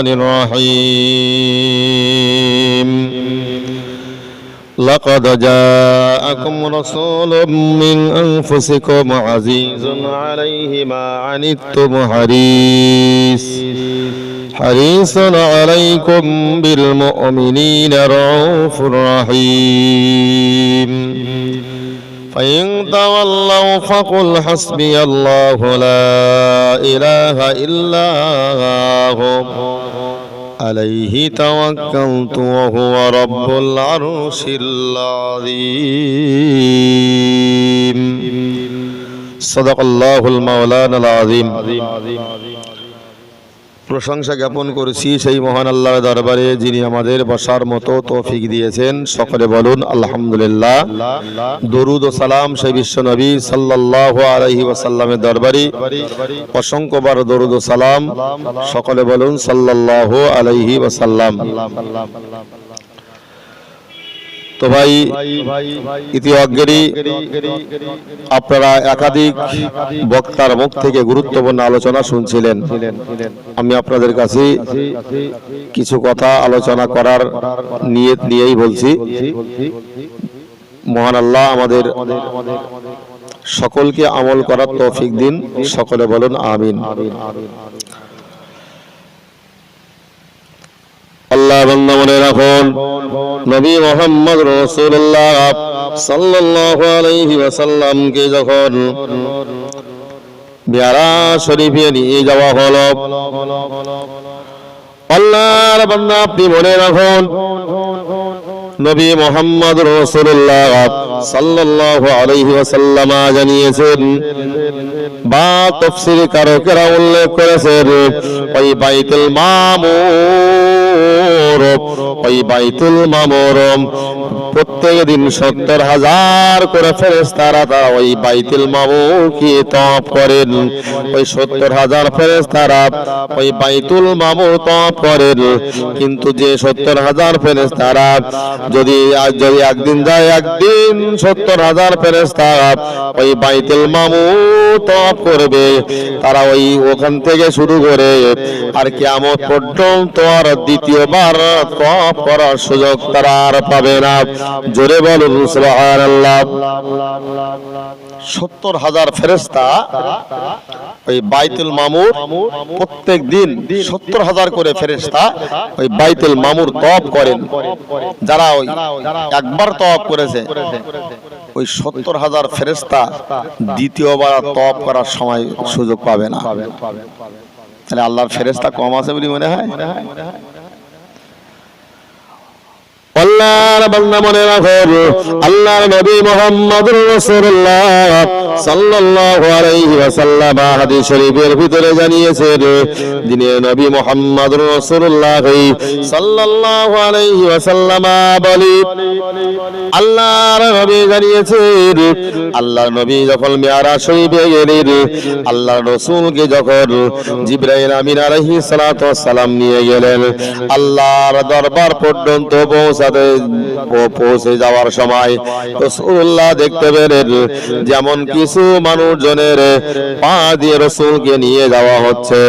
الرحيم لقد جاءكم رسول من أنفسكم عزيز عليه ما عنتم حريص عليكم بالمؤمنين رؤوف رحيم فإن تولوا فقل حسبي الله لا إله إلا هو عليه توكلت وهو رب العرش العظيم صدق الله المولانا العظيم প্রশংসা জ্ঞাপন করেছি সেই মহান আল্লাহর দরবারে যিনি আমাদের বসার মতো তৌফিক দিয়েছেন। সকলে বলুন আলহামদুলিল্লাহ। দরুদ ও সালাম সেই বিশ্ব নবী সাল্লাল্লাহু আলাইহি ওয়াসাল্লামের দরবারে অসংখ্যবার দরুদ ও সালাম। সকলে বলুন সাল্লাল্লাহু আলাইহি ওয়াসাল্লাম। তো ভাই ইতিহাসেরই আপনারা একাধিক বক্তার মুখ থেকে গুরুত্বপূর্ণ আলোচনা শুনছিলেন। আমি আপনাদের কাছে কিছু কথা আলোচনা করার নিয়ত নিয়েই বলছি। মহান আল্লাহ আমাদের সকলকে আমল করার তৌফিক দিন। সকলে বলুন আমিন। আল্লাহ বান্দা মনে রাখুন, নবী মুহাম্মদ রাসূলুল্লাহ সাল্লাল্লাহু আলাইহি ওয়াসাল্লামকে যখন মিরাজ শরীফে নিয়ে যাওয়া হলো, আল্লাহর বান্দা আপনি মনে রাখুন, নবী মুহাম্মদ রাসূলুল্লাহ সাল্লাল্লাহু আলাইহি ওয়াসাল্লাম জানিয়েছেন বা তাফসীর কারকেরা উল্লেখ করেছেন, ওই বাইতুল মামুর, ওই বাইতুল মামুর প্রত্যেক দিন ৭০,০০০ করে ফেরেশতারা তারা ওই বাইতুল মামুরকে তওয়াফ করেন। ওই ৭০,০০০ ফেরেশতারা ওই বাইতুল মামুর তওয়াফ করেন। কিন্তু যে ৭০,০০০ ফেরেশতারা যদি একদিন যায়, একদিন ৭০,০০০ ফেরেশতারা ওই বাইতুল মামুর তওয়াফ করবে, তারা ওই ওখান থেকে শুরু করে আর কিয়ামত পর্যন্ত আর দ্বিতীয়বার তওয়াফ করার সুযোগ তারা আর পাবে না। জোরে বলুন সুবহানাল্লাহ। ৭০,০০০ ফেরেশতা ওই বাইতুল মামুর প্রত্যেক দিন ৭০,০০০ করে ফেরেশতা ওই বাইতুল মামুর তওয়াফ করেন। যারা ওই একবার তওয়াফ করেছে, ওই ৭০,০০০ ফেরেশতা দ্বিতীয়বার তওয়াফ করার সময় সুযোগ পাবে না। তাহলে আল্লাহর ফেরেশতা কম আছে বলে মনে হয়? আল্লাহর বান্দা মনে রাখুন, আল্লাহর নবী মুহাম্মদুর রাসূলুল্লাহ সাল্লাল্লাহু আলাইহি ওয়াসাল্লাম হাদিস শরীফের ভিতরে জানিয়েছেন, দিনের নবী মুহাম্মদুর রাসূলুল্লাহ সাল্লাল্লাহু আলাইহি ওয়াসাল্লাম বলি, আল্লাহর নবী জানিয়েছেন, আল্লাহর নবী যখন মিরাজ শরীফে গেলেন, আল্লাহর রাসূলকে যখন জিবরাইল আমিন আলাইহিস সালাতু ওয়াস সালাম নিয়ে গেলেন, আল্লাহর দরবার পর্যন্ত পৌঁছে যাওয়ার সময় রাসূলুল্লাহ দেখতে পেলেন যেমন কিছু মানুষজনের পা দিয়ে রাসূলকে নিয়ে যাওয়া হচ্ছে,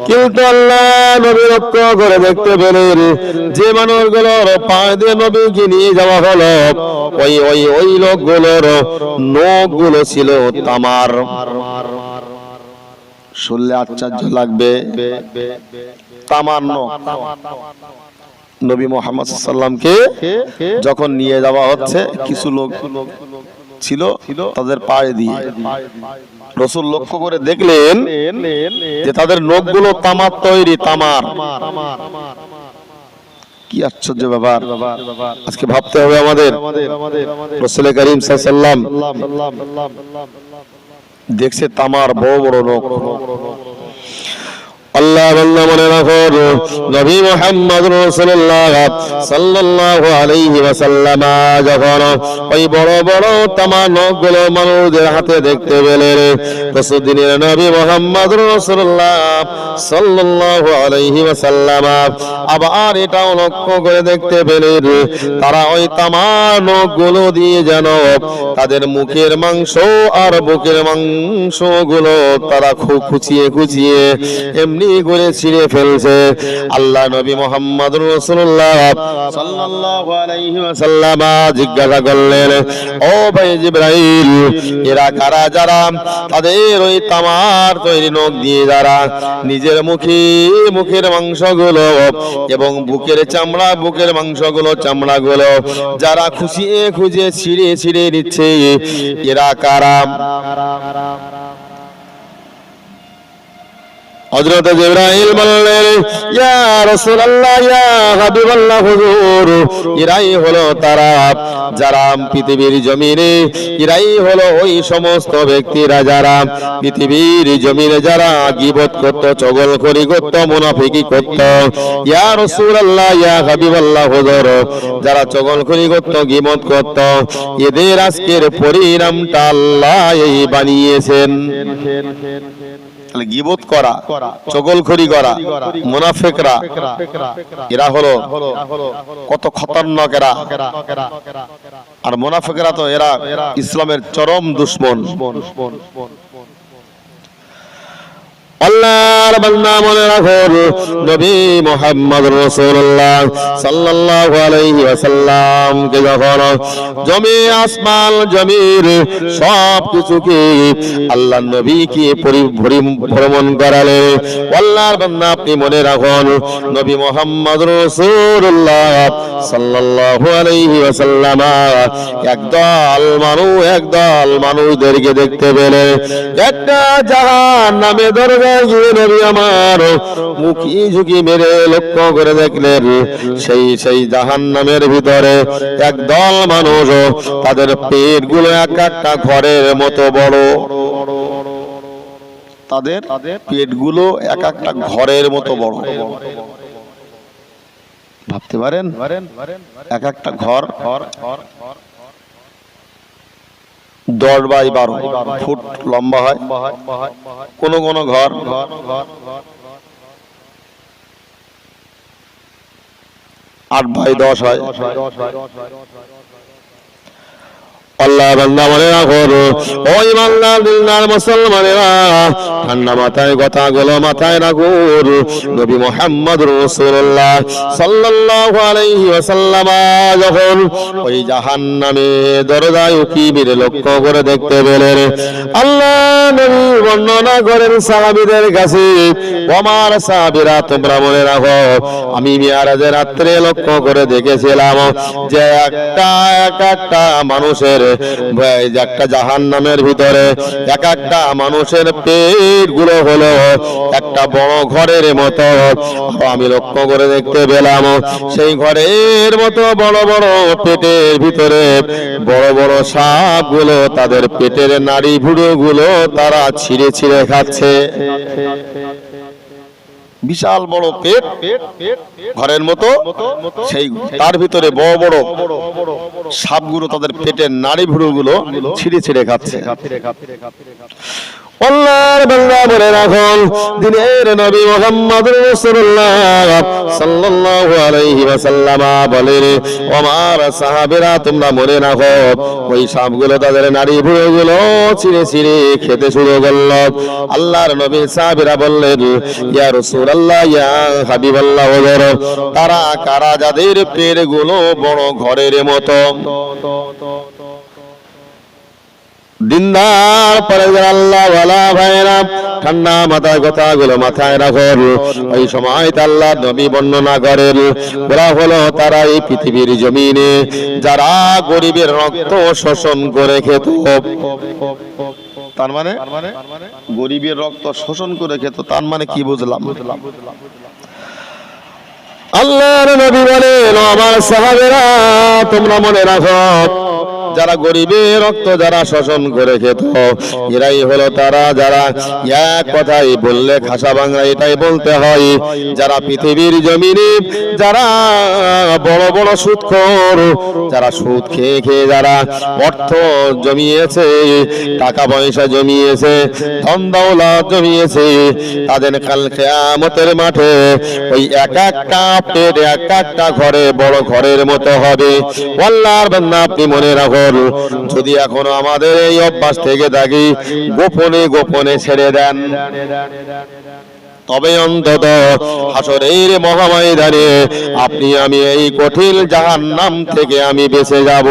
কিন্তু আল্লাহ নবী লক্ষ্য করে দেখতে পেলেন যে মানুষগুলোর পা দিয়ে নবীকে নিয়ে যাওয়া হলো, ওই লোকগুলোর নখগুলো ছিল তামার। শুনলে আশ্চর্য লাগবে, তামার নখ। নবী মুহাম্মদ সাল্লাল্লাহু আলাইহি ওয়াসাল্লামকে যখন নিয়ে যাওয়া হচ্ছে, কিছু লোক ছিল তাদের পায়ে দিয়ে রাসূল লক্ষ্য করে দেখলেন যে তাদের নখগুলো তামার তৈরি, তামার। কি আশ্চর্য ব্যাপার! আজকে ভাবতে হবে আমাদের, রাসূল করিম সাল্লাল্লাহু আলাইহি ওয়াসাল্লাম দেখছে তামার বড় বড় নখ। আল্লাহ বান্দা মনে রাখুন, নবী মুহাম্মদ রাসূলুল্লাহ সাল্লাল্লাহু আলাইহি ওয়াসাল্লাম যখন ওই বড় বড় তামার নখগুলো মানুষদের হাতে দেখতে পেলেন, প্রতিদিনের নবী মুহাম্মদ রাসূলুল্লাহ সাল্লাল্লাহু আলাইহি ওয়াসাল্লাম আবার এটাও লক্ষ্য করে দেখতে পেলেন তারা ওই তামার নখগুলো দিয়ে যেন তাদের মুখের মাংস আর বুকের মাংসগুলো তারা খুব খুঁচিয়ে খুঁচিয়ে এমনি করে ছিঁড়ে ফেলছে। আল্লাহ নবী মুহাম্মদুর রাসূলুল্লাহ সাল্লাল্লাহু আলাইহি ওয়াসাল্লাম জিজ্ঞাসা করলেন, ও ভাই জিবরাইল, এরা কারা যারা তাদের ওই তামার তৈরি নখ দিয়ে যারা নিজের মুখের মাংসগুলো এবং বুকের মাংসগুলো চামড়াগুলো যারা খুঁজে ছিঁড়ে নিচ্ছে, এরা কারা? হযরত জিবরাইল বললেন, ইয়া রাসূলুল্লাহ, ইয়া হাবিবাল্লাহ, হুজুর, এরাই হলো তারা যারা পৃথিবীর জমিনে, এরাই হলো ওই সমস্ত ব্যক্তিরা যারা পৃথিবীর জমিনে যারা গীবত করত, চগলখড়ি করত, মুনাফিকি করত। ইয়া রাসূলুল্লাহ, ইয়া হাবিবাল্লাহ, হুজুর, যারা চগলখড়ি করত, গীবত করত, এদের আজকের পরিণামটা আল্লাহ এই বানিয়েছেন। গীবত করা, চগলখড়ি করা, মুনাফিকরা, এরা হলো কত খতরনাক এরা। আর মুনাফিকরা তো এরা ইসলামের চরম দুশমন। আল্লাহর বান্দা মনে রাখুন, নবী মুহাম্মদ রাসূলুল্লাহ সাল্লাল্লাহু আলাইহি ওয়াসাল্লাম কে যখন জমি আসমান জমির সব কিছুকে আল্লাহর নবী কি ভ্রমণ করালে। আল্লাহর বান্দা আপনি মনে রাখুন, নবী মুহাম্মদ রাসূলুল্লাহ সাল্লাল্লাহু আলাইহি ওয়াসাল্লাম একদল মানুষদেরকে দেখতে পেলে একটা জাহান্নামে দরজা নবী আমার মুখি ঝুঁকি মেরে লক্ষ্য করে দেখলেন, সেই জাহান্নামের ভিতরে একদল মানুষ, তাদের পেটগুলো এক একটা ঘরের মতো বড়। তাদের পেটগুলো এক একটা ঘরের মতো বড়। ভাবতে পারেন, এক একটা ঘর 10 বাই 12 ফুট লম্বা হয়, কোন কোন ঘর 8 বাই 10 হয়। আল্লাহ বান্দা মনে রাখুন, ও ইমানদার দিলদার মুসলমানেরা, ঠান্ডা মাথায় কথাগুলো মাথায় রাখুন। নবী মুহাম্মদ রাসূলুল্লাহ সাল্লাল্লাহু আলাইহি ওয়াসাল্লাম যখন ওই জাহান্নামে দরজায় উকি মেরে লক্ষ্য করে দেখতে পেলেন, আল্লাহ নবী বর্ণনা করেন সাহাবীদের কাছে, আমার সাহাবীরা তোমরা মনে রাখো, আমি মিরাজের রাত্রে লক্ষ্য করে দেখেছিলাম যে একটা মানুষের একটা জাহান্নামের ভিতরে এক একটা মানুষের পেট গুলো হলো একটা বড় ঘরের মতো। আমি লক্ষ্য করে দেখতে পেলাম সেই ঘরের মতো বড় বড় পেটের ভিতরে বড় বড় সাপ গুলো তাদের পেটের নাড়ি ভুড়ো গুলো তারা ছিঁড়ে ছিঁড়ে খাচ্ছে। বিশাল বড় পেট ঘরের মতো, সেই তার ভিতরে বড় বড় সাপগুলো তাদের পেটের নাড়ি ভুড়োগুলো ছিঁড়ে ছিঁড়ে খাচ্ছে। আল্লাহর বান্দা মনে রাখুন, দিনের নবী মুহাম্মদ রাসূলুল্লাহ সাল্লাল্লাহু আলাইহি ওয়াসাল্লাম বলেন, ও আমার সাহাবীরা তোমরা মনে রাখো, ওই সাপগুলো তাদের নাড়ি ভুড়োগুলো ছিঁড়ে ছিঁড়ে খেতে শুরু করল। আল্লাহর নবী সাহাবীরা বললেন, ইয়া রাসূলুল্লাহ, ইয়া হাবিবাল্লাহ, তারা কারা যাদের পেটগুলো বড় ঘরের মতো? দিনদার পরেজগার আল্লাহ ওয়ালা ভাইরা, ঠান্ডা মাথায় কথাগুলো মাথায় রাখুন। ওই সময় আল্লাহ নবী বর্ণনা করেন, ওরা হলো তারা এই পৃথিবীর জমিনে যারা গরিবের রক্ত শোষণ করে খেত। তার মানে গরিবের রক্ত শোষণ করে খেত, তার মানে কি বুঝলাম? আল্লাহর নবী বলেন, আমার সাহাবীরা তোমরা মনে রাখো, যারা গরিবের রক্ত যারা শোষণ করে খেত, এরাই হলো তারা যারা এক কথাই বললে খাসা বাংলা এটাই বলতে হয়, যারা পৃথিবীর জমিনে যারা বড় বড় সুদখোর, যারা সুদ খেয়ে খেয়ে যারা অর্থ জমিয়েছে, টাকা পয়সা জমিয়েছে, ধন দৌলত জমিয়েছে, তাদের কাল কিয়ামতের মাঠে ওই এক একটা পেট এক একটা ঘরে বড় ঘরের মতো হবে। আল্লাহর বান্দা আপনি মনে রাখুন, যদি এখনো আমাদের এই অভ্যাস থেকে থাকি, গোপনে গোপনে ছেড়ে দেন, তবে অন্তত হাসরের মহাময়দানে আপনি আমি এই কঠিন জাহান্নাম থেকে আমি বেঁচে যাব।